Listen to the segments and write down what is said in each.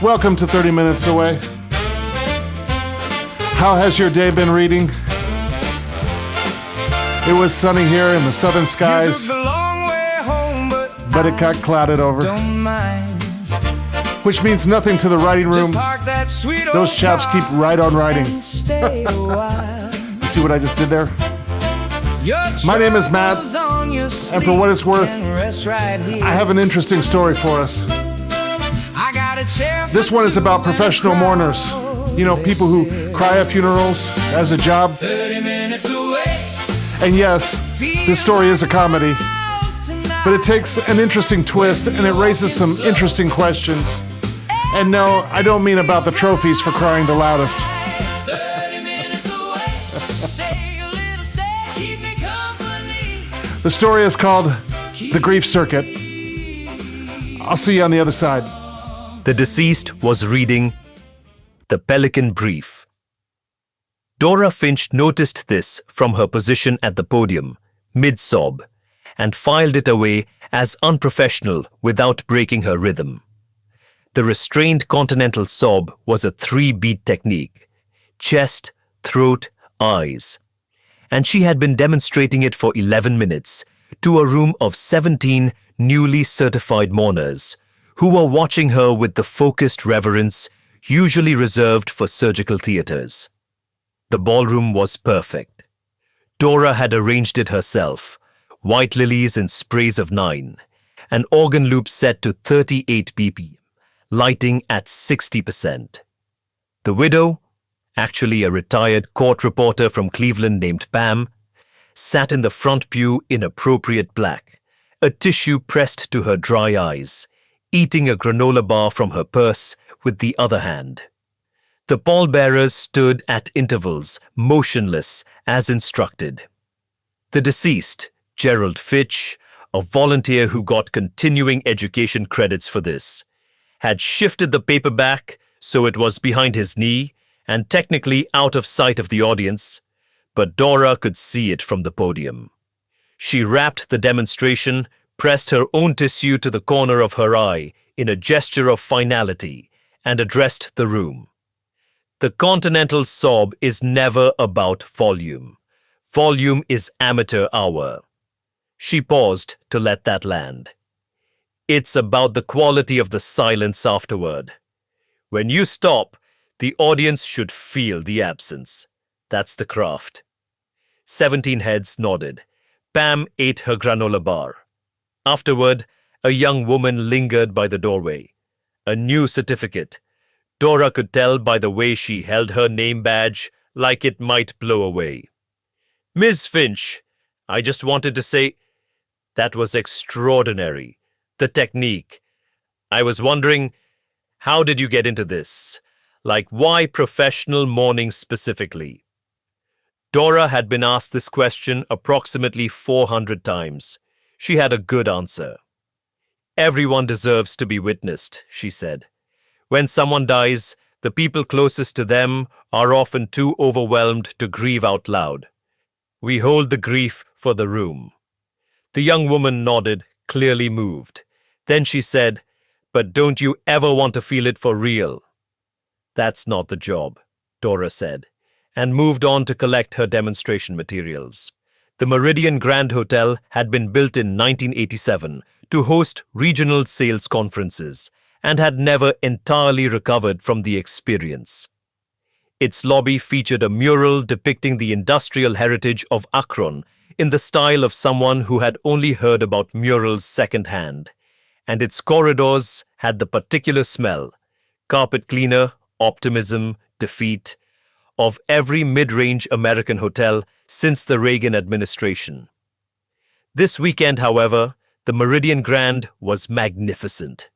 Welcome to 30 Minutes Away. How has your day been reading? It was sunny here in the southern skies, but it got clouded over, which means nothing to the writing room. Those chaps keep right on writing. You see what I just did there? My name is Matt, and for what it's worth, I have an interesting story for us. This one is about professional mourners. You know, people who cry at funerals as a job. And yes, this story is a comedy, but it takes an interesting twist and it raises some interesting questions. And no, I don't mean about the trophies for crying the loudest. The story is called The Grief Circuit. I'll see you on the other side. The deceased was reading The Pelican Brief. Dora Finch noticed this from her position at the podium, mid-sob, and filed it away as unprofessional without breaking her rhythm. The restrained continental sob was a 3-beat technique: chest, throat, eyes. And she had been demonstrating it for 11 minutes to a room of 17 newly certified mourners who were watching her with the focused reverence usually reserved for surgical theaters. The ballroom was perfect. Dora had arranged it herself, white lilies in sprays of 9, an organ loop set to 38 BPM, lighting at 60%. The widow, actually a retired court reporter from Cleveland named Pam, sat in the front pew in appropriate black, a tissue pressed to her dry eyes, eating a granola bar from her purse with the other hand. The pallbearers stood at intervals, motionless as instructed. The deceased, Gerald Fitch, a volunteer who got continuing education credits for this, had shifted the paper back so it was behind his knee and technically out of sight of the audience, but Dora could see it from the podium. She wrapped the demonstration, pressed her own tissue to the corner of her eye in a gesture of finality, and addressed the room. The continental sob is never about volume. Volume is amateur hour. She paused to let that land. It's about the quality of the silence afterward. When you stop, the audience should feel the absence. That's the craft. 17 heads nodded. Pam ate her granola bar. Afterward, a young woman lingered by the doorway. A new certificate. Dora could tell by the way she held her name badge like it might blow away. Ms. Finch, I just wanted to say, that was extraordinary. The technique. I was wondering, how did you get into this? Like, why professional mourning specifically? Dora had been asked this question approximately 400 times. She had a good answer. Everyone deserves to be witnessed, she said. When someone dies, the people closest to them are often too overwhelmed to grieve out loud. We hold the grief for the room. The young woman nodded, clearly moved. Then she said, "But don't you ever want to feel it for real?" "That's not the job," Dora said, and moved on to collect her demonstration materials. The Meridian Grand Hotel had been built in 1987 to host regional sales conferences and had never entirely recovered from the experience. Its lobby featured a mural depicting the industrial heritage of Akron in the style of someone who had only heard about murals secondhand, and its corridors had the particular smell, carpet cleaner, optimism, defeat, of every mid-range American hotel since the Reagan administration. This weekend, however, the Meridian Grand was magnificent.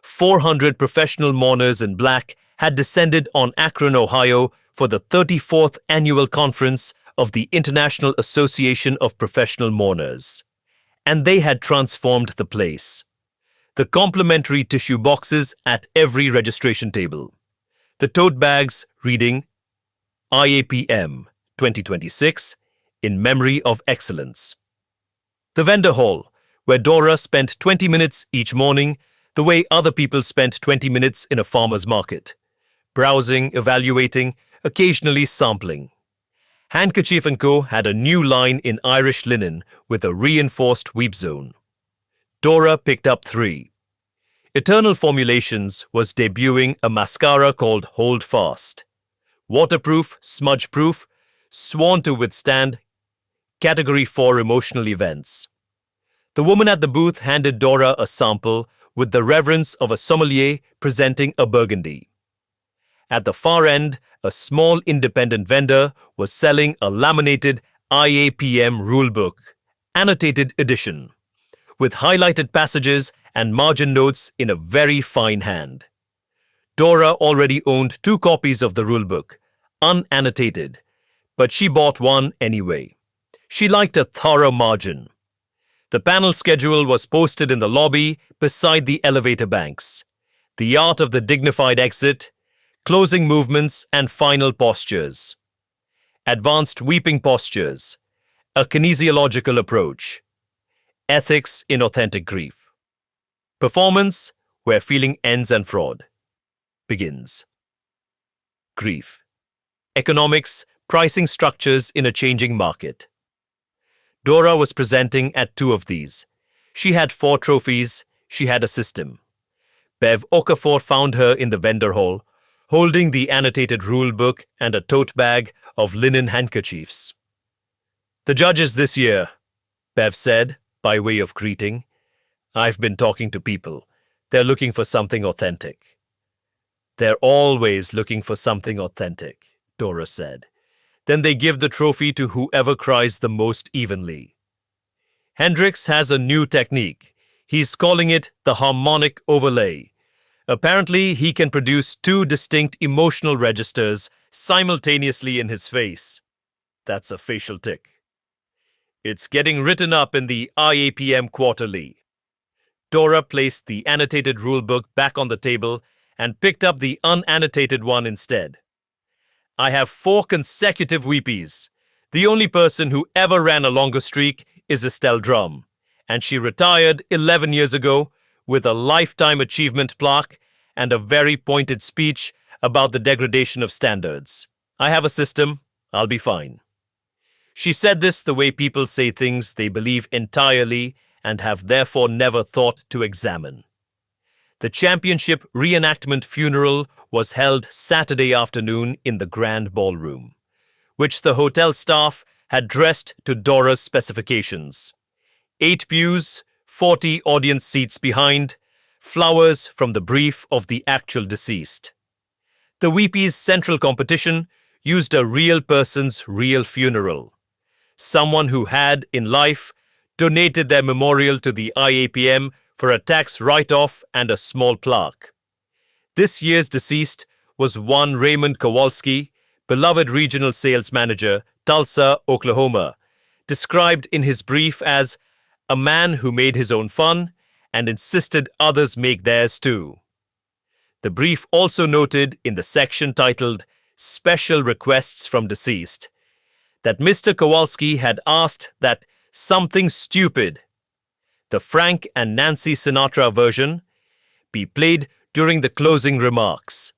400 professional mourners in black had descended on Akron, Ohio for the 34th annual conference of the International Association of Professional Mourners, and they had transformed the place. The complimentary tissue boxes at every registration table. The tote bags reading IAPM 2026 in memory of excellence. The vendor hall, where Dora spent 20 minutes each morning, the way other people spent 20 minutes in a farmer's market, browsing, evaluating, occasionally sampling. Handkerchief & Co. had a new line in Irish linen with a reinforced weep zone. Dora picked up 3. Eternal Formulations was debuting a mascara called Hold Fast. Waterproof, smudge-proof, sworn to withstand Category 4 emotional events. The woman at the booth handed Dora a sample with the reverence of a sommelier presenting a Burgundy. At the far end, a small independent vendor was selling a laminated IAPM rulebook, annotated edition, with highlighted passages and margin notes in a very fine hand. Dora already owned 2 copies of the rulebook, unannotated, but she bought one anyway. She liked a thorough margin. The panel schedule was posted in the lobby beside the elevator banks. The art of the dignified exit, closing movements and final postures. Advanced weeping postures. A kinesiological approach. Ethics in authentic grief. Performance, where feeling ends and fraud begins. Grief. Economics, pricing structures in a changing market. Dora was presenting at 2 of these. She had 4 trophies, she had a system. Bev Okafor found her in the vendor hall, holding the annotated rule book and a tote bag of linen handkerchiefs. "The judges this year," Bev said, by way of greeting. "I've been talking to people. They're looking for something authentic." "They're always looking for something authentic," Dora said. "Then they give the trophy to whoever cries the most evenly." Hendrix has a new technique. He's calling it the harmonic overlay. Apparently, he can produce 2 distinct emotional registers simultaneously in his face. That's a facial tic. It's getting written up in the IAPM quarterly. Dora placed the annotated rulebook back on the table and picked up the unannotated one instead. "I have 4 consecutive weepies. The only person who ever ran a longer streak is Estelle Drum, and she retired 11 years ago with a lifetime achievement plaque and a very pointed speech about the degradation of standards. I have a system. I'll be fine." She said this the way people say things they believe entirely and have therefore never thought to examine. The championship reenactment funeral was held Saturday afternoon in the Grand Ballroom, which the hotel staff had dressed to Dora's specifications. 8 pews, 40 audience seats behind, flowers from the brief of the actual deceased. The Weepies' central competition used a real person's real funeral. Someone who had, in life, donated their memorial to the IAPM for a tax write-off and a small plaque. This year's deceased was one Raymond Kowalski, beloved regional sales manager, Tulsa, Oklahoma, described in his brief as a man who made his own fun and insisted others make theirs too. The brief also noted in the section titled Special Requests from Deceased that Mr. Kowalski had asked that Something Stupid, the Frank and Nancy Sinatra version, be played during the closing remarks.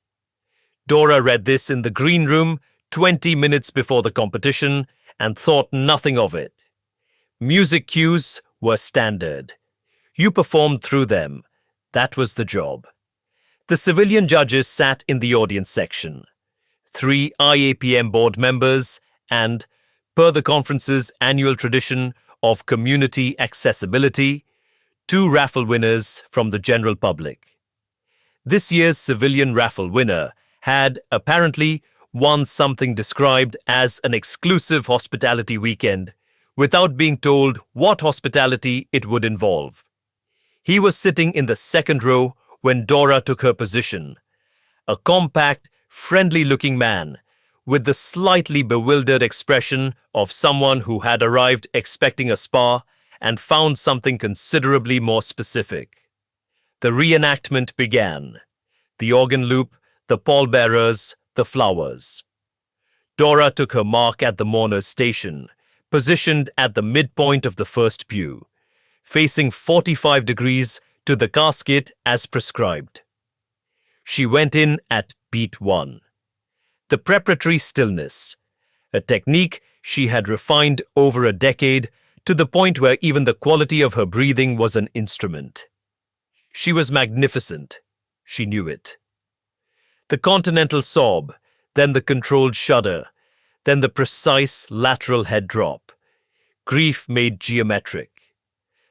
Dora read this in the green room 20 minutes before the competition and thought nothing of it. Music cues were standard. You performed through them. That was the job. The civilian judges sat in the audience section. 3 IAPM board members and, per the conference's annual tradition of community accessibility, 2 raffle winners from the general public. This year's civilian raffle winner had, apparently, won something described as an exclusive hospitality weekend without being told what hospitality it would involve. He was sitting in the second row when Dora took her position, a compact, friendly-looking man with the slightly bewildered expression of someone who had arrived expecting a spa and found something considerably more specific. The reenactment began. The organ loop, the pallbearers, the flowers. Dora took her mark at the mourner's station, positioned at the midpoint of the first pew, facing 45 degrees to the casket as prescribed. She went in at beat 1. The preparatory stillness, a technique she had refined over a decade to the point where even the quality of her breathing was an instrument. She was magnificent. She knew it. The continental sob, then the controlled shudder, then the precise lateral head drop. Grief made geometric.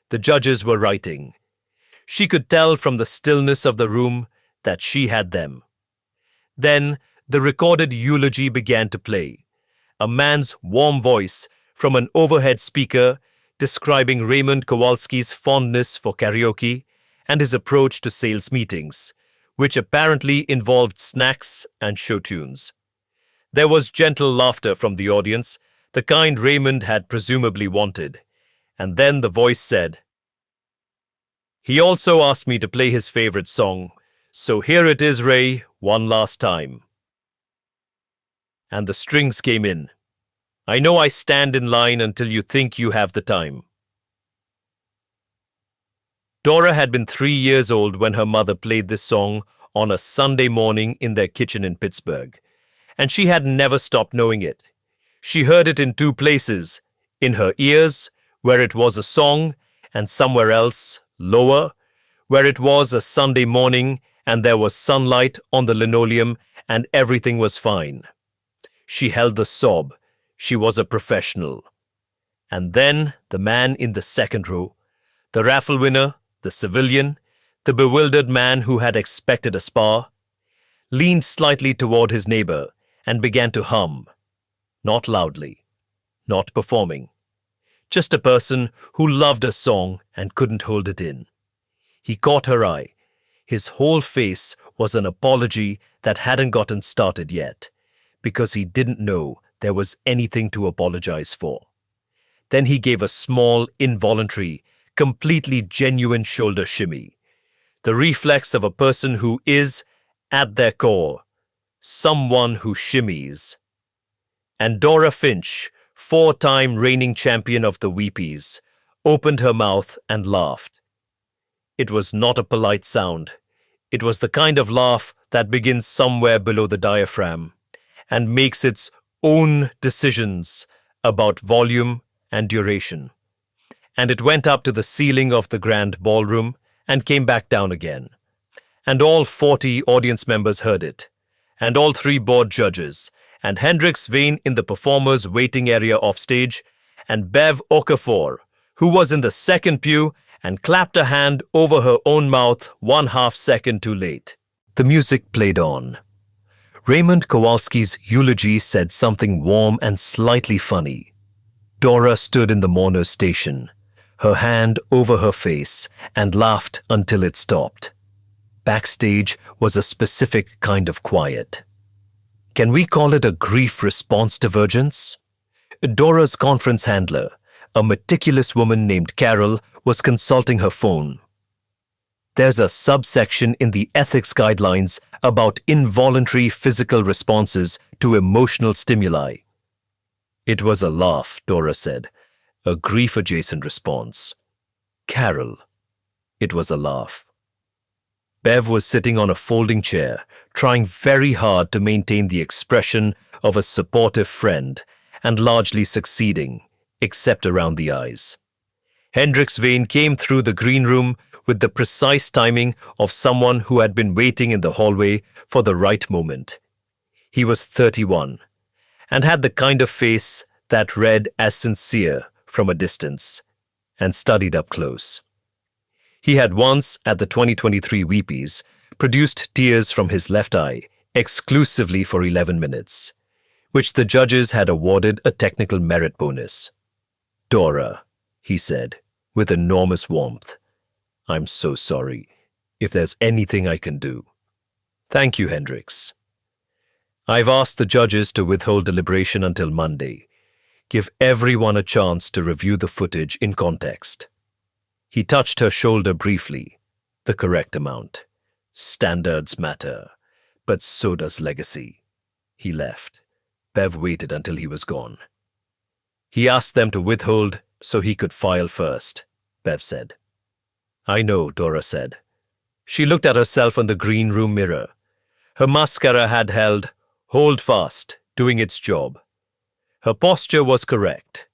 The judges were writing. She could tell from the stillness of the room that she had them. Then the recorded eulogy began to play. A man's warm voice from an overhead speaker describing Raymond Kowalski's fondness for karaoke and his approach to sales meetings, which apparently involved snacks and show tunes. There was gentle laughter from the audience, the kind Raymond had presumably wanted. And then the voice said, "He also asked me to play his favorite song, so here it is, Ray, one last time." And the strings came in. I know I stand in line until you think you have the time. Dora had been 3 years old when her mother played this song on a Sunday morning in their kitchen in Pittsburgh, and she had never stopped knowing it. She heard it in 2 places, in her ears, where it was a song, and somewhere else, lower, where it was a Sunday morning and there was sunlight on the linoleum and everything was fine. She held the sob. She was a professional. And then the man in the second row, the raffle winner, the civilian, the bewildered man who had expected a spa, leaned slightly toward his neighbor and began to hum. Not loudly, not performing. Just a person who loved a song and couldn't hold it in. He caught her eye. His whole face was an apology that hadn't gotten started yet, because he didn't know there was anything to apologize for. Then he gave a small, involuntary, completely genuine shoulder shimmy, the reflex of a person who is, at their core, someone who shimmies. And Dora Finch, 4-time reigning champion of the Weepies, opened her mouth and laughed. It was not a polite sound. It was the kind of laugh that begins somewhere below the diaphragm and makes its own decisions about volume and duration. And it went up to the ceiling of the grand ballroom and came back down again. And all 40 audience members heard it, and all 3 board judges, and Hendrix Vane in the performers' waiting area offstage, and Bev Okafor, who was in the second pew and clapped a hand over her own mouth 1/2 second too late. The music played on. Raymond Kowalski's eulogy said something warm and slightly funny. Dora stood in the mourner's station, her hand over her face, and laughed until it stopped. Backstage was a specific kind of quiet. Can we call it a grief response divergence? Dora's conference handler, a meticulous woman named Carol, was consulting her phone. There's a subsection in the ethics guidelines about involuntary physical responses to emotional stimuli. It was a laugh, Dora said, a grief-adjacent response. Carol. It was a laugh. Bev was sitting on a folding chair, trying very hard to maintain the expression of a supportive friend, and largely succeeding, except around the eyes. Hendrix Vane came through the green room with the precise timing of someone who had been waiting in the hallway for the right moment. He was 31, and had the kind of face that read as sincere from a distance, and studied up close. He had once, at the 2023 Weepies, produced tears from his left eye exclusively for 11 minutes, which the judges had awarded a technical merit bonus. Dora, he said, with enormous warmth, I'm so sorry. If there's anything I can do. Thank you, Hendrix. I've asked the judges to withhold deliberation until Monday. Give everyone a chance to review the footage in context. He touched her shoulder briefly, the correct amount. Standards matter, but so does legacy. He left. Bev waited until he was gone. He asked them to withhold so he could file first, Bev said. I know, Dora said. She looked at herself in the green room mirror. Her mascara had held, hold fast, doing its job. Her posture was correct.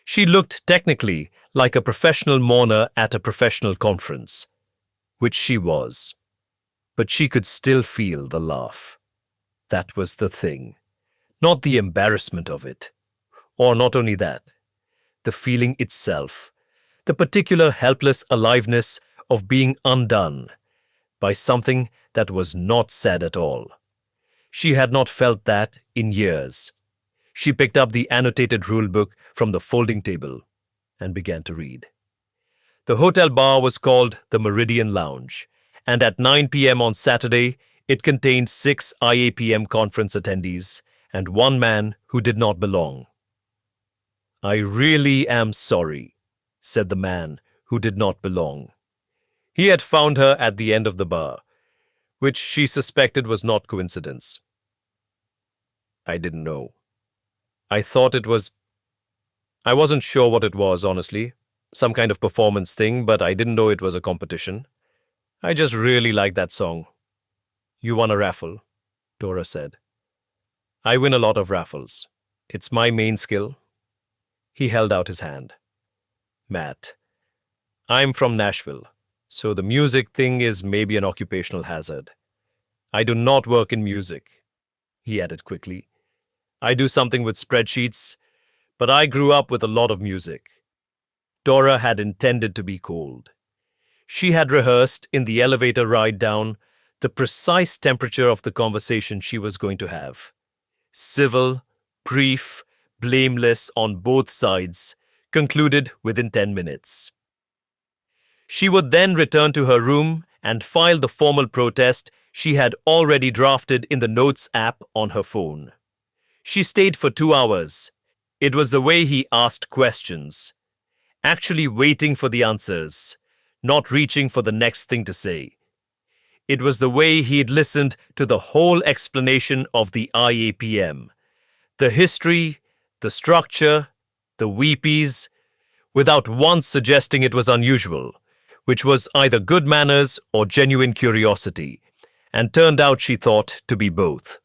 She looked technically like a professional mourner at a professional conference, which she was. But she could still feel the laugh. That was the thing. Not the embarrassment of it. Or not only that, the feeling itself, the particular helpless aliveness of being undone by something that was not said at all. She had not felt that in years. She picked up the annotated rulebook from the folding table and began to read. The hotel bar was called the Meridian Lounge, and at 9 p.m. on Saturday, it contained 6 IAPM conference attendees and one man who did not belong. "I really am sorry," said the man who did not belong. He had found her at the end of the bar, which she suspected was not coincidence. "I didn't know. I thought it was... I wasn't sure what it was, honestly. Some kind of performance thing, but I didn't know it was a competition. I just really like that song." "You won a raffle," Dora said. "I win a lot of raffles. It's my main skill." He held out his hand. "Matt, I'm from Nashville, so the music thing is maybe an occupational hazard. I do not work in music," he added quickly. "I do something with spreadsheets, but I grew up with a lot of music." Dora had intended to be cold. She had rehearsed in the elevator ride down the precise temperature of the conversation she was going to have. Civil, brief, blameless on both sides, concluded within 10 minutes. She would then return to her room and file the formal protest she had already drafted in the Notes app on her phone. She stayed for 2 hours. It was the way he asked questions, actually waiting for the answers, not reaching for the next thing to say. It was the way he'd listened to the whole explanation of the IAPM, the history, the structure, the weepies, without once suggesting it was unusual, which was either good manners or genuine curiosity, and turned out, she thought, to be both.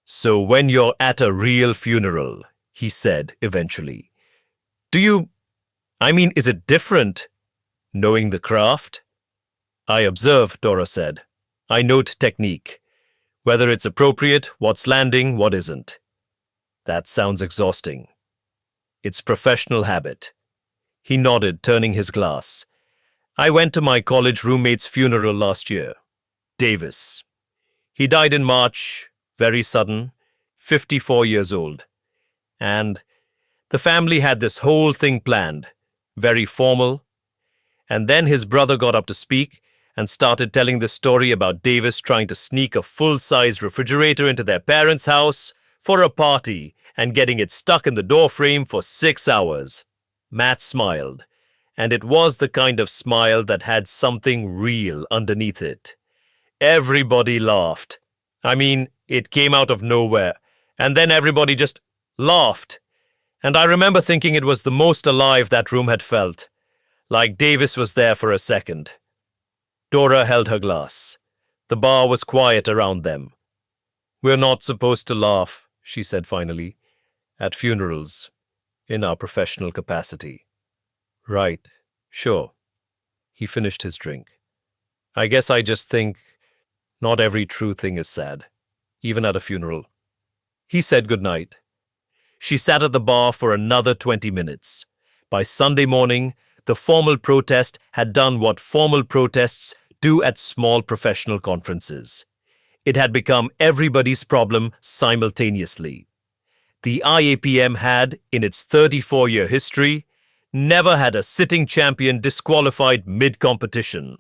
"So when you're at a real funeral," he said eventually, is it different, knowing the craft?" "I observe," Dora said. "I note technique. Whether it's appropriate, what's landing, what isn't." "That sounds exhausting." "It's professional habit." He nodded, turning his glass. "I went to my college roommate's funeral last year. Davis. He died in March, very sudden, 54 years old. And the family had this whole thing planned, very formal. And then his brother got up to speak and started telling the story about Davis trying to sneak a full-size refrigerator into their parents' house for a party and getting it stuck in the doorframe for 6 hours. Matt smiled, and it was the kind of smile that had something real underneath it. Everybody laughed. It came out of nowhere, and then everybody just laughed. And I remember thinking it was the most alive that room had felt, like Davis was there for a second. Dora held her glass. The bar was quiet around them. "We're not supposed to laugh," she said finally, "at funerals, in our professional capacity." "Right, sure." He finished his drink. "I guess I just think not every true thing is sad, even at a funeral." He said goodnight. She sat at the bar for another 20 minutes. By Sunday morning, the formal protest had done what formal protests do at small professional conferences. It had become everybody's problem simultaneously. The IAPM had, in its 34-year history, never had a sitting champion disqualified mid-competition.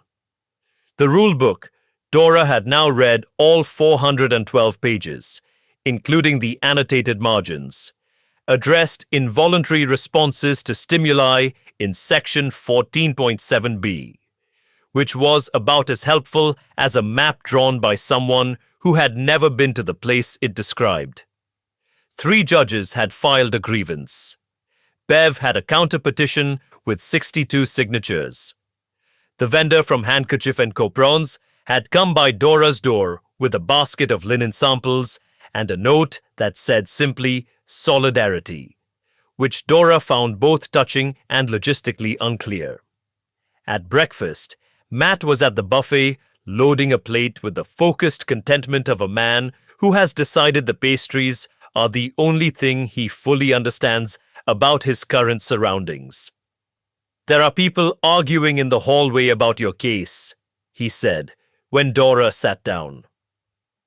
The rulebook, Dora had now read all 412 pages, including the annotated margins, addressed involuntary responses to stimuli in section 14.7b, which was about as helpful as a map drawn by someone who had never been to the place it described. 3 judges had filed a grievance. Bev had a counter-petition with 62 signatures. The vendor from Handkerchief and Co. Prawns had come by Dora's door with a basket of linen samples and a note that said simply, "Solidarity," which Dora found both touching and logistically unclear. At breakfast, Matt was at the buffet, loading a plate with the focused contentment of a man who has decided the pastries are the only thing he fully understands about his current surroundings. "There are people arguing in the hallway about your case," he said when Dora sat down.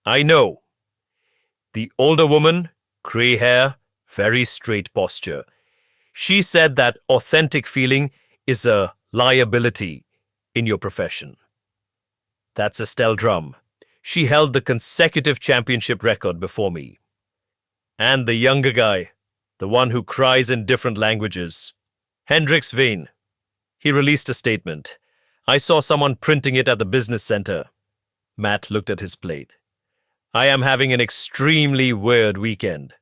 "I know." The older woman, grey hair, very straight posture. She said that authentic feeling is a liability in your profession. "That's Estelle Drum. She held the consecutive championship record before me." "And the younger guy, the one who cries in different languages. Hendrix Vane. He released a statement. I saw someone printing it at the business center." Matt looked at his plate. "I am having an extremely weird weekend."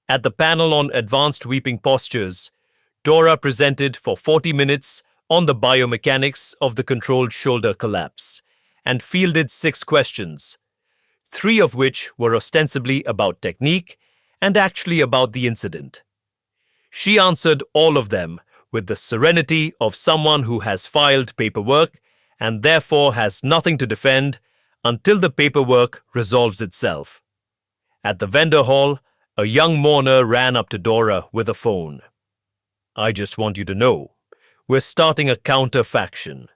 At the panel on advanced weeping postures, Dora presented for 40 minutes on the biomechanics of the controlled shoulder collapse and fielded 6 questions, 3 of which were ostensibly about technique and actually about the incident. She answered all of them with the serenity of someone who has filed paperwork and therefore has nothing to defend until the paperwork resolves itself. At the vendor hall, a young mourner ran up to Dora with a phone. "I just want you to know, we're starting a counter-faction.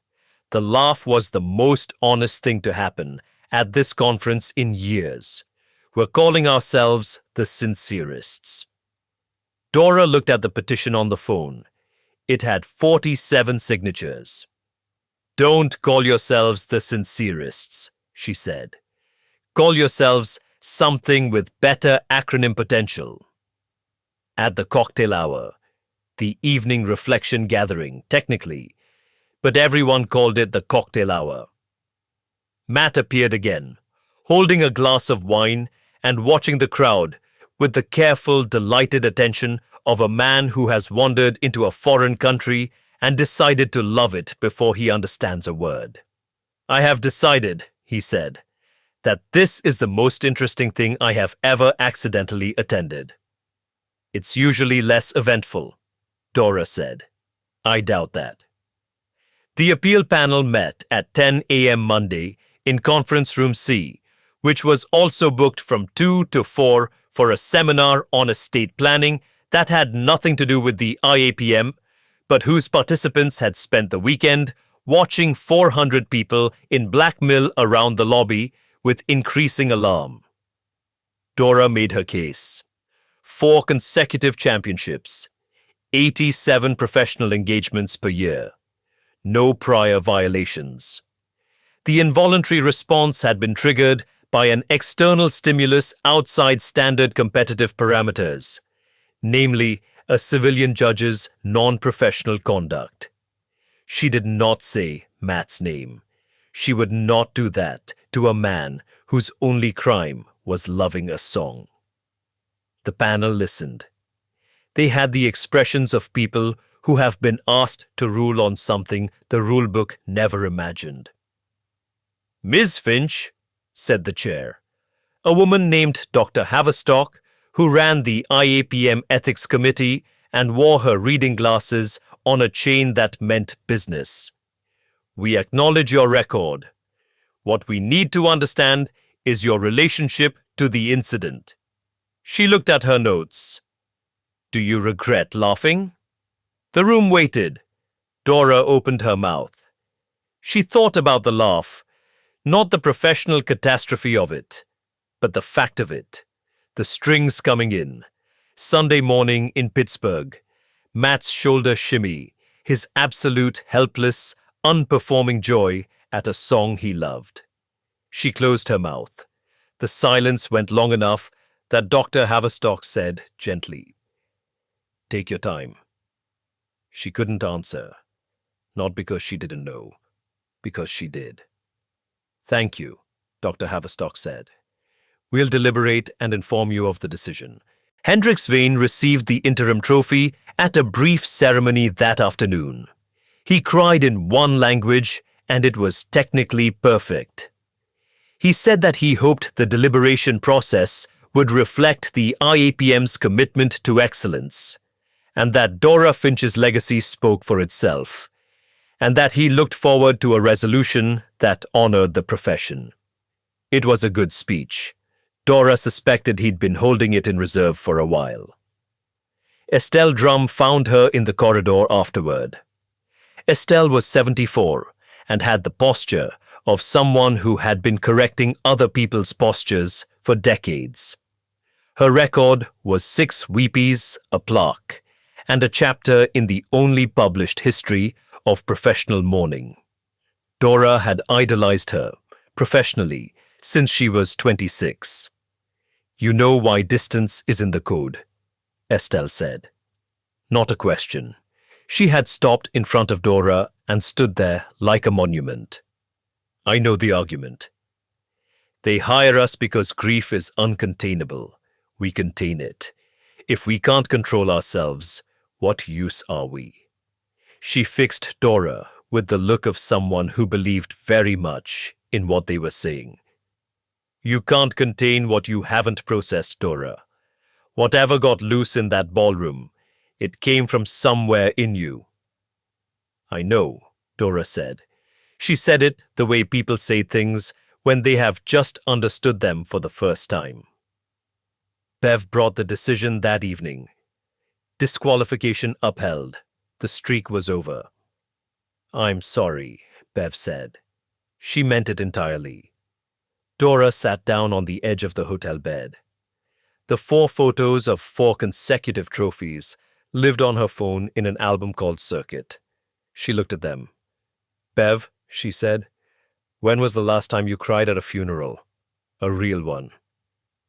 The laugh was the most honest thing to happen at this conference in years. We're calling ourselves the Sincerists." Dora looked at the petition on the phone. It had 47 signatures. "Don't call yourselves the Sincerists," she said. "Call yourselves something with better acronym potential." At the cocktail hour, the evening reflection gathering, technically, but everyone called it the cocktail hour. Matt appeared again, holding a glass of wine and watching the crowd with the careful, delighted attention of a man who has wandered into a foreign country and decided to love it before he understands a word. "I have decided," he said, "that this is the most interesting thing I have ever accidentally attended." "It's usually less eventful," Dora said. "I doubt that." The appeal panel met at 10 a.m. Monday in Conference Room C, which was also booked from 2 to 4 for a seminar on estate planning that had nothing to do with the IAPM, but whose participants had spent the weekend watching 400 people in blackmail around the lobby with increasing alarm. Dora made her case. 4 consecutive championships, 87 professional engagements per year, no prior violations. The involuntary response had been triggered by an external stimulus outside standard competitive parameters, namely a civilian judge's non-professional conduct. She did not say Matt's name. She would not do that to a man whose only crime was loving a song. The panel listened. They had the expressions of people who have been asked to rule on something the rulebook never imagined. "Ms. Finch," said the chair, a woman named Dr. Haverstock, who ran the IAPM Ethics Committee and wore her reading glasses on a chain that meant business. "We acknowledge your record. What we need to understand is your relationship to the incident." She looked at her notes. "Do you regret laughing?" The room waited. Dora opened her mouth. She thought about the laugh, not the professional catastrophe of it, but the fact of it. The strings coming in. Sunday morning in Pittsburgh. Matt's shoulder shimmy, his absolute, helpless, unperforming joy at a song he loved. She closed her mouth. The silence went long enough that Dr. Haverstock said gently, "Take your time." She couldn't answer, not because she didn't know, because she did. "Thank you," Dr. Haverstock said. "We'll deliberate and inform you of the decision." Hendrix Vane received the interim trophy at a brief ceremony that afternoon. He cried in one language, and it was technically perfect. He said that he hoped the deliberation process would reflect the IAPM's commitment to excellence, and that Dora Finch's legacy spoke for itself, and that he looked forward to a resolution that honored the profession. It was a good speech. Dora suspected he'd been holding it in reserve for a while. Estelle Drum found her in the corridor afterward. Estelle was 74 and had the posture of someone who had been correcting other people's postures for decades. Her record was 6 weepies, a plaque, and a chapter in the only published history of professional mourning. Dora had idolized her, professionally, since she was 26. "You know why distance is in the code," Estelle said. Not a question. She had stopped in front of Dora and stood there like a monument. "I know the argument. They hire us because grief is uncontainable. We contain it. If we can't control ourselves, what use are we?" She fixed Dora with the look of someone who believed very much in what they were saying. "You can't contain what you haven't processed, Dora. Whatever got loose in that ballroom, it came from somewhere in you." "I know," Dora said. She said it the way people say things when they have just understood them for the first time. Bev brought the decision that evening. Disqualification upheld. The streak was over. "I'm sorry," Bev said. She meant it entirely. Dora sat down on the edge of the hotel bed. The 4 photos of 4 consecutive trophies lived on her phone in an album called Circuit. She looked at them. "Bev," she said, "when was the last time you cried at a funeral? A real one?"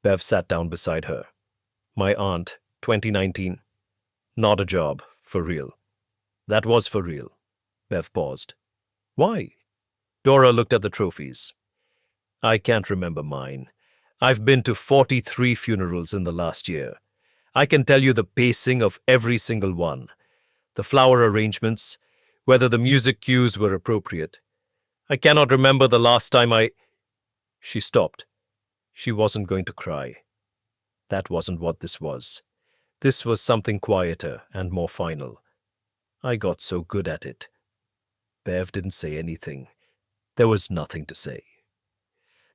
Bev sat down beside her. "My aunt, 2019. Not a job, for real." "That was for real." Bev paused. "Why?" Dora looked at the trophies. "I can't remember mine. I've been to 43 funerals in the last year. I can tell you the pacing of every single one, the flower arrangements, whether the music cues were appropriate. I cannot remember the last time I—" She stopped. She wasn't going to cry. That wasn't what this was. This was something quieter and more final. "I got so good at it." Bev didn't say anything. There was nothing to say.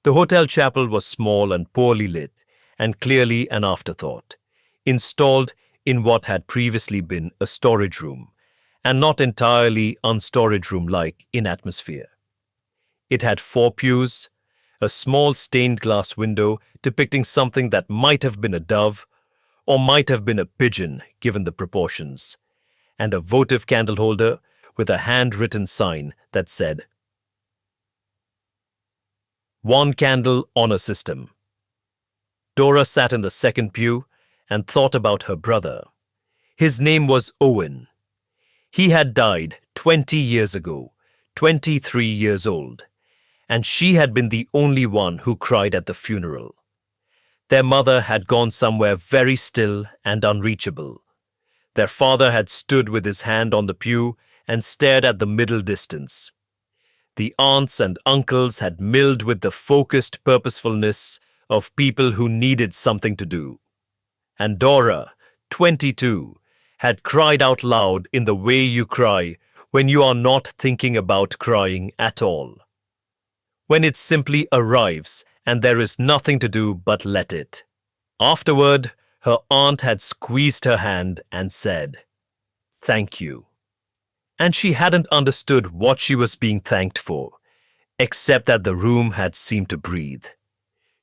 The hotel chapel was small and poorly lit, and clearly an afterthought, installed in what had previously been a storage room, and not entirely unstorage room-like in atmosphere. It had 4 pews, a small stained glass window depicting something that might have been a dove, or might have been a pigeon given the proportions, and a votive candle holder with a handwritten sign that said, "One Candle Honor System." Dora sat in the second pew and thought about her brother. His name was Owen. He had died 20 years ago, 23 years old, and she had been the only one who cried at the funeral. Their mother had gone somewhere very still and unreachable. Their father had stood with his hand on the pew and stared at the middle distance. The aunts and uncles had milled with the focused purposefulness of people who needed something to do. And Dora, 22, had cried out loud in the way you cry when you are not thinking about crying at all. When it simply arrives and there is nothing to do but let it. Afterward, her aunt had squeezed her hand and said, "Thank you." And she hadn't understood what she was being thanked for, except that the room had seemed to breathe.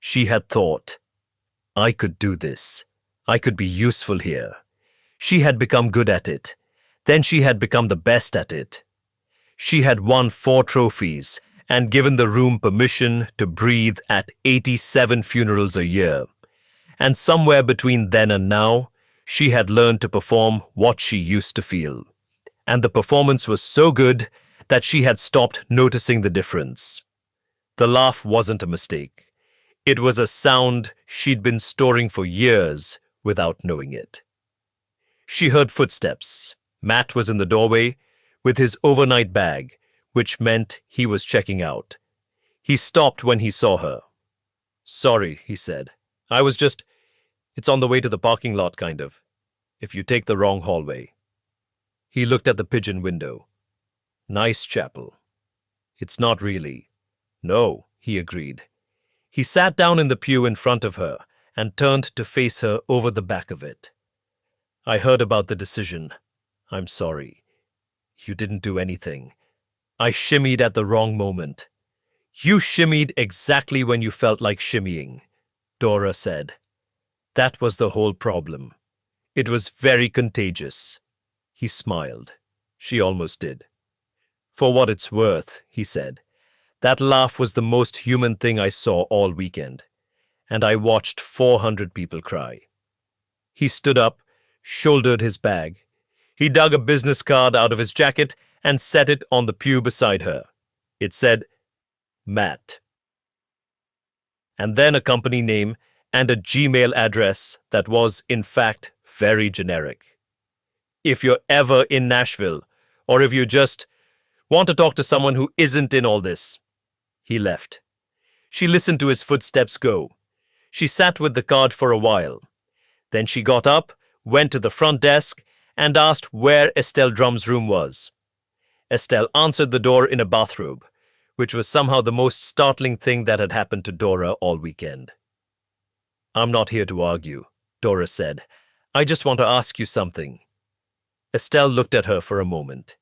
She had thought, "I could do this. I could be useful here." She had become good at it. Then she had become the best at it. She had won 4 trophies and given the room permission to breathe at 87 funerals a year. And somewhere between then and now, she had learned to perform what she used to feel. And the performance was so good that she had stopped noticing the difference. The laugh wasn't a mistake. It was a sound she'd been storing for years without knowing it. She heard footsteps. Matt was in the doorway, with his overnight bag, which meant he was checking out. He stopped when he saw her. "Sorry," he said. It's on the way to the parking lot, kind of. If you take the wrong hallway." He looked at the pigeon window. "Nice chapel." "It's not really." "No," he agreed. He sat down in the pew in front of her and turned to face her over the back of it. "I heard about the decision. I'm sorry. You didn't do anything. I shimmied at the wrong moment." "You shimmied exactly when you felt like shimmying," Dora said. "That was the whole problem. It was very contagious." He smiled. She almost did. "For what it's worth," he said, "that laugh was the most human thing I saw all weekend. And I watched 400 people cry." He stood up, shouldered his bag. He dug a business card out of his jacket and set it on the pew beside her. It said, "Matt." And then a company name and a Gmail address that was, in fact, very generic. "If you're ever in Nashville, or if you just want to talk to someone who isn't in all this." He left. She listened to his footsteps go. She sat with the card for a while. Then she got up, went to the front desk, and asked where Estelle Drum's room was. Estelle answered the door in a bathrobe, which was somehow the most startling thing that had happened to Dora all weekend. "I'm not here to argue," Dora said. "I just want to ask you something." Estelle looked at her for a moment.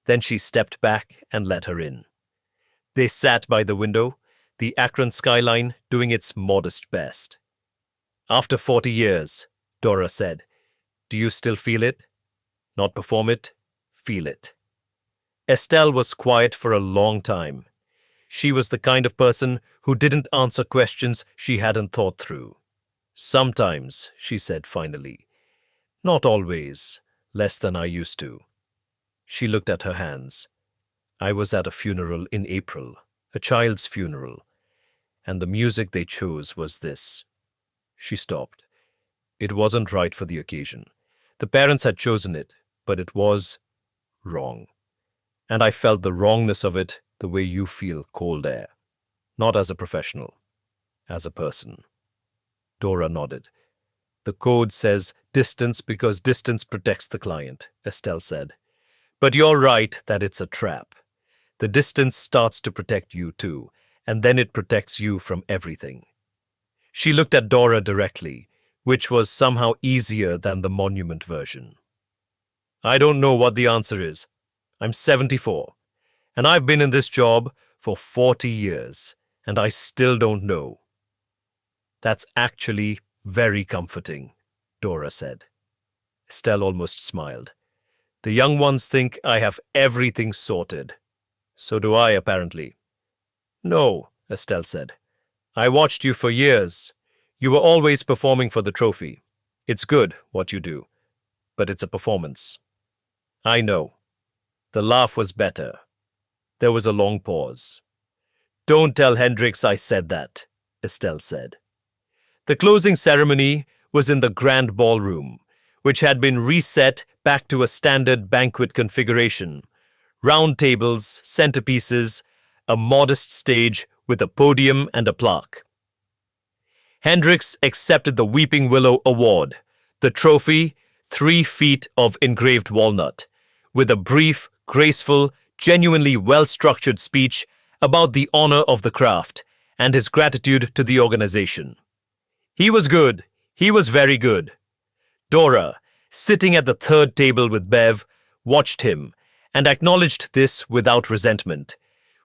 Then she stepped back and let her in. They sat by the window, the Akron skyline doing its modest best. "After 40 years, Dora said, do you still feel it? Not perform it, feel it." Estelle was quiet for a long time. She was the kind of person who didn't answer questions she hadn't thought through. "Sometimes," she said finally. "Not always, less than I used to." She looked at her hands. "I was at a funeral in April, a child's funeral, and the music they chose was this." She stopped. It wasn't right for the occasion. The parents had chosen it, but it was wrong. And I felt the wrongness of it the way you feel cold air. Not as a professional, as a person. Dora nodded. "The code says distance because distance protects the client," Estelle said. "But you're right that it's a trap. The distance starts to protect you too, and then it protects you from everything." She looked at Dora directly, which was somehow easier than the monument version. "I don't know what the answer is. I'm 74, and I've been in this job for 40 years, and I still don't know." "That's actually very comforting," Dora said. Estelle almost smiled. "The young ones think I have everything sorted. So do I, apparently." "No," Estelle said. "I watched you for years. You were always performing for the trophy. It's good, what you do, but it's a performance." "I know." The laugh was better. There was a long pause. "Don't tell Hendrix I said that," Estelle said. The closing ceremony was in the grand ballroom, which had been reset back to a standard banquet configuration. Round tables, centerpieces, a modest stage with a podium and a plaque. Hendrix accepted the Weeping Willow Award, the trophy, 3 feet of engraved walnut, with a brief, graceful, genuinely well-structured speech about the honor of the craft and his gratitude to the organization. He was good. He was very good. Dora, sitting at the third table with Bev, watched him and acknowledged this without resentment,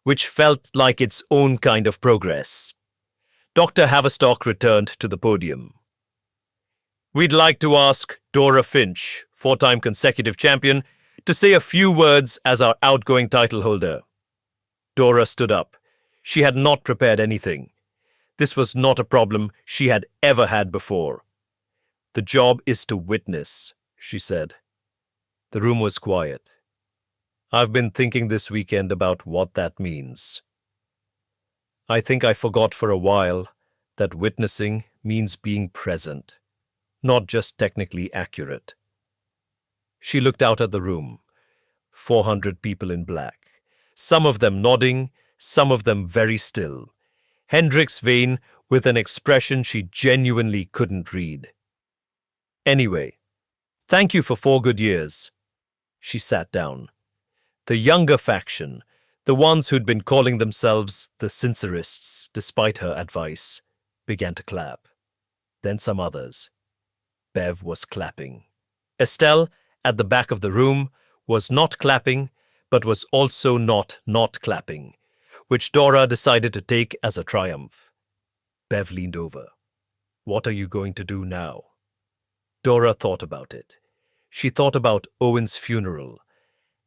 which felt like its own kind of progress. Dr. Haverstock returned to the podium. "We'd like to ask Dora Finch, 4-time consecutive champion, to say a few words as our outgoing title holder." Dora stood up. She had not prepared anything. This was not a problem she had ever had before. "The job is to witness," she said. The room was quiet. "I've been thinking this weekend about what that means. I think I forgot for a while that witnessing means being present, not just technically accurate." She looked out at the room. 400 people in black, some of them nodding, some of them very still. Hendrik's vein with an expression she genuinely couldn't read. Anyway, thank you for 4 good years. She sat down. The younger faction, the ones who'd been calling themselves the sincerists despite her advice, began to clap. Then some others. Bev was clapping. Estelle, at the back of the room, was not clapping, but was also not clapping, which Dora decided to take as a triumph. Bev leaned over. What are you going to do now? Dora thought about it. She thought about Owen's funeral,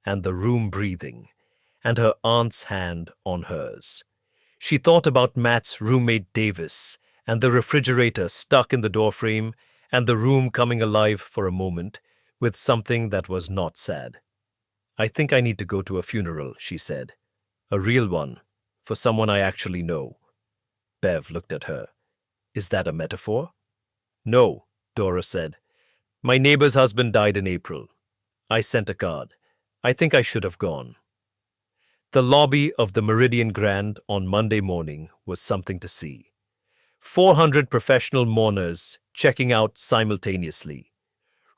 and the room breathing, and her aunt's hand on hers. She thought about Matt's roommate Davis, and the refrigerator stuck in the doorframe, and the room coming alive for a moment with something that was not sad. I think I need to go to a funeral, she said. A real one, for someone I actually know. Bev looked at her. Is that a metaphor? No, Dora said. My neighbor's husband died in April. I sent a card. I think I should have gone. The lobby of the Meridian Grand on Monday morning was something to see. 400 professional mourners checking out simultaneously.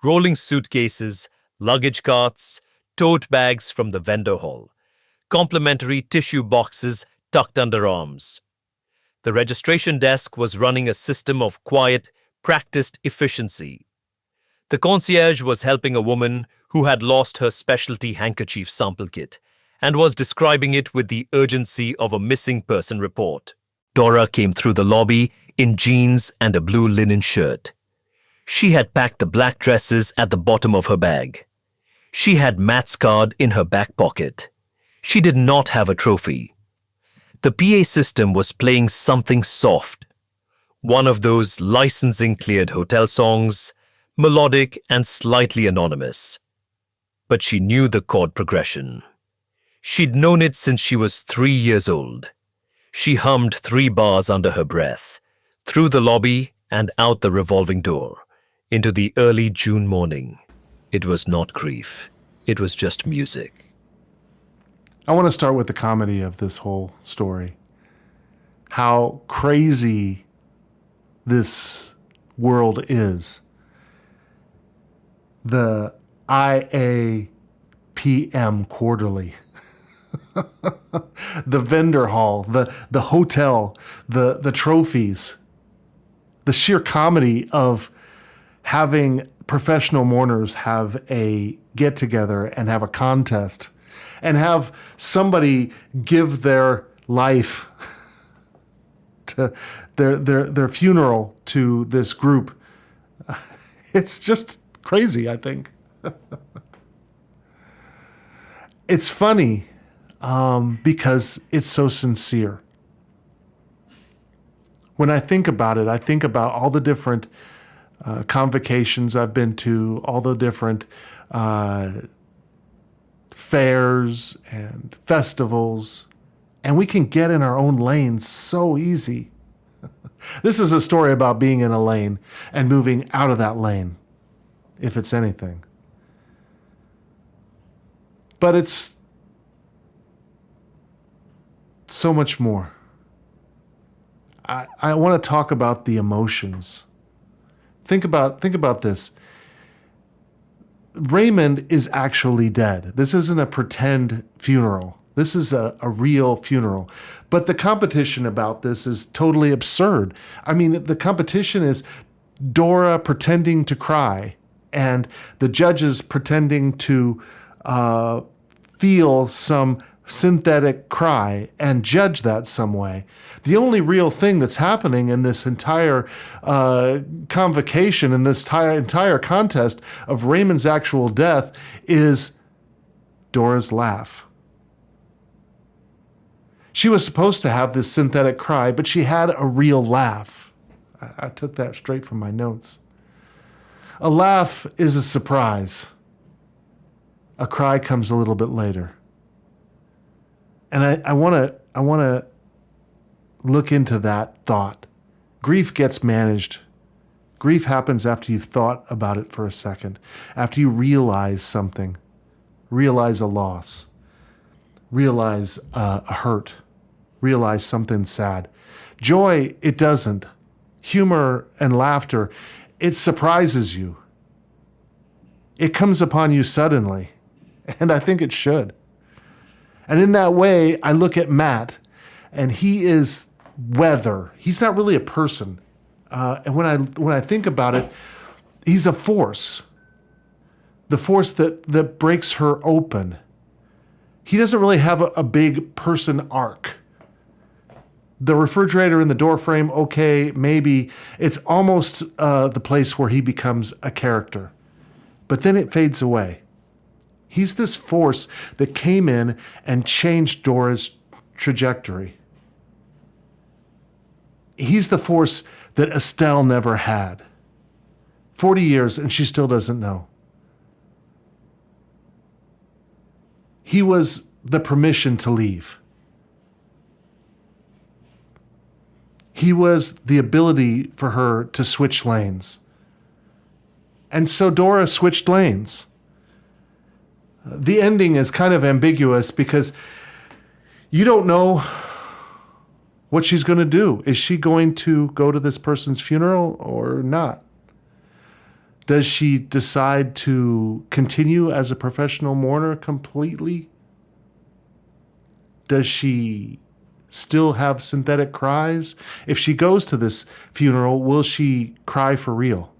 Rolling suitcases, luggage carts, tote bags from the vendor hall, complimentary tissue boxes tucked under arms. The registration desk was running a system of quiet, practiced efficiency. The concierge was helping a woman who had lost her specialty handkerchief sample kit and was describing it with the urgency of a missing person report. Dora came through the lobby in jeans and a blue linen shirt. She had packed the black dresses at the bottom of her bag. She had Matt's card in her back pocket. She did not have a trophy. The PA system was playing something soft. One of those licensing-cleared hotel songs, melodic and slightly anonymous. But she knew the chord progression. She'd known it since she was 3 years old. She hummed 3 bars under her breath, through the lobby and out the revolving door, into the early June morning. It was not grief. It was just music. I want to start with the comedy of this whole story. How crazy this world is. The IAPM quarterly. The vendor hall, the hotel, the trophies. The sheer comedy of having professional mourners have a get-together and have a contest and have somebody give their life to their funeral to this group. It's just crazy, I think. It's funny because it's so sincere. When I think about it, I think about all the different convocations I've been to, all the different fairs and festivals, and we can get in our own lane so easy. This is a story about being in a lane and moving out of that lane, if it's anything. But it's so much more. I want to talk about the emotions. Think about this. Raymond is actually dead. This isn't a pretend funeral. This is a real funeral. But the competition about this is totally absurd. I mean, the competition is Dora pretending to cry and the judges pretending to feel some synthetic cry and judge that some way. The only real thing that's happening in this entire convocation, in this entire contest of Raymond's actual death, is Dora's laugh. She was supposed to have this synthetic cry, but she had a real laugh. I took that straight from my notes. A laugh is a surprise. A cry comes a little bit later. And I want to look into that thought. Grief gets managed. Grief happens after you've thought about it for a second, after you realize something. realize a loss, realize a hurt, realize something sad. Joy, it doesn't. Humor and laughter, it surprises you. It comes upon you suddenly, and I think it should. And in that way, I look at Matt, and he is weather. He's not really a person. And when I think about it, he's a force. The force that breaks her open. He doesn't really have a big person arc. The refrigerator in the door frame, okay, maybe. It's almost the place where he becomes a character. But then it fades away. He's this force that came in and changed Dora's trajectory. He's the force that Estelle never had. 40 years and she still doesn't know. He was the permission to leave. He was the ability for her to switch lanes. And so Dora switched lanes. The ending is kind of ambiguous because you don't know what she's going to do. Is she going to go to this person's funeral or not? Does she decide to continue as a professional mourner completely? Does she still have synthetic cries? If she goes to this funeral, will she cry for real?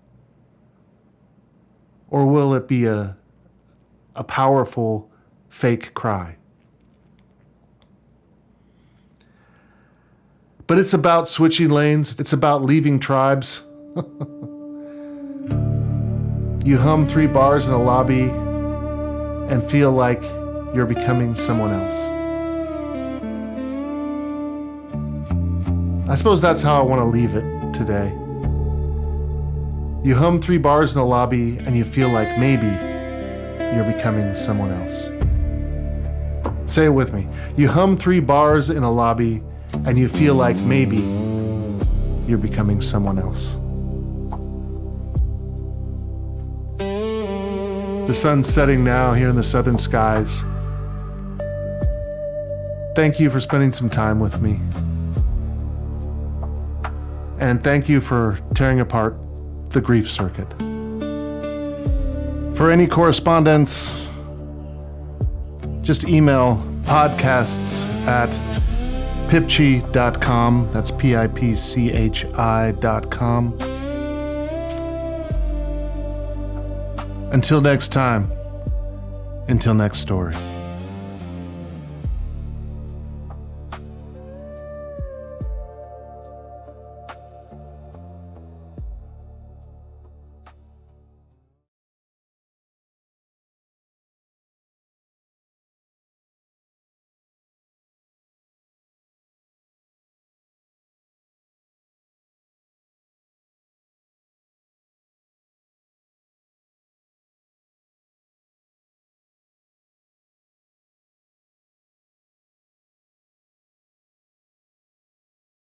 Or will it be a powerful fake cry? But it's about switching lanes. It's about leaving tribes. You hum 3 bars in a lobby and feel like you're becoming someone else. I suppose that's how I want to leave it today. You hum 3 bars in a lobby and you feel like maybe you're becoming someone else. Say it with me. You hum 3 bars in a lobby and you feel like maybe you're becoming someone else. The sun's setting now here in the southern skies. Thank you for spending some time with me. And thank you for tearing apart the grief circuit. For any correspondence, just email podcasts@pipchi.com. That's PIPCHI.com. Until next time, until next story.